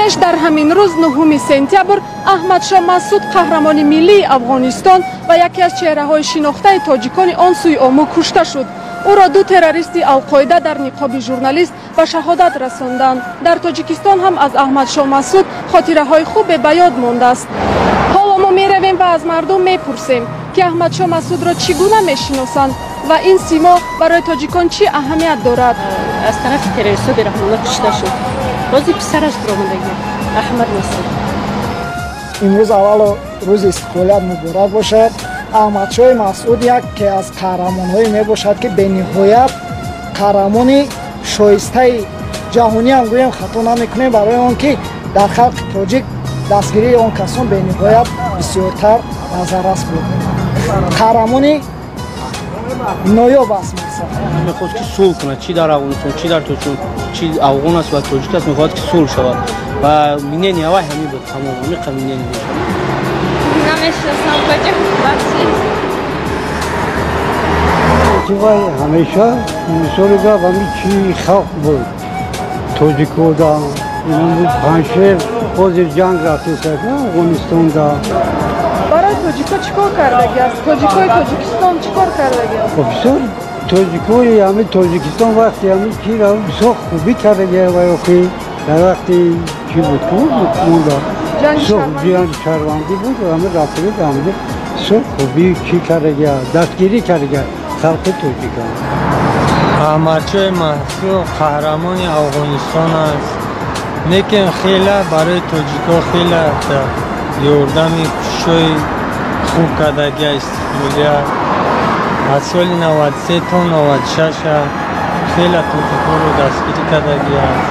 пеш дар ҳамин рӯз 9 сентябр Аҳмадшоҳ Масъуд қаҳрамони миллии Афғонистон ва яке аз чеҳраҳои шинохтаи тоҷикони он сӯи омӯ кушта шуд. ӯро ду террористи Алқоида дар ниқоби журналист ба шаҳодат расонданд. Дар Тоҷикистон ҳам аз Аҳмадшоҳ Масъуд хотираҳои хубе ба ёд мондааст. ҳоло мо меравем ва аз мардум мепурсем ки Аҳмадшоҳ Масъудро чӣ гуна мешиносанд ва ин симо барои тоҷикон чӣ аҳамият дорад. аз тарафи террористҳо бераҳмулло кушта шуд. бози писараш биромадагӣ Аҳмад Масъуд. имрӯз аввало рӯзи истиқлолият муборак бошад. Аҳмадшоҳи Масъуд яке аз қаҳрамонҳое мебошад ки бениҳоят қаҳрамони шоистаи ҷаҳониам гӯем хато намекунем, барои он ки дар халқи тоҷик дастгирии он касон бениҳоят бисёртар назаррас буд. қаҳрамони ноёб аст мехост ки сулҳ кунад, чӣ дар Афғонистон, чӣ дар Тоҷикистон, чӣ афғон аст ва тоҷик аст, мехоҳад ки сулҳ шавад ва минени аввал ҳамин буд, тамом ҳамин минени буд. намешиносам ҳоҷи бахшӣ. вай ҳамеша мисоли гап ҳамин чӣ халқ буд тоҷикода панҷшер ҳозир ҷанг рафтеса Афғонистонда. барои тоҷико чӣ кор кардаги аст? Тоҷикои Тоҷикистон чӣ кор кардаги аст? бисёр тоҷикои ҳамин Тоҷикистон вақти ҳамин чӣ бисёр хубӣ кардаги ва ёки дар вақти чӣ буд монда ҷанги шаҳрвандӣ буд ҳамин рафтаги ҳамин бисёр хубӣ чӣ кардаги дастгирӣ кардаги халқи тоҷикон. Аҳмадшоҳи Масъуд қаҳрамони Афғонистон аст. лекин хеле барои тоҷико хеле ёрдами кушишои хуб кардаги истиқлолият аз соли 93 то 96 хеле тоҷикоро дастгирӣ кардаги аст.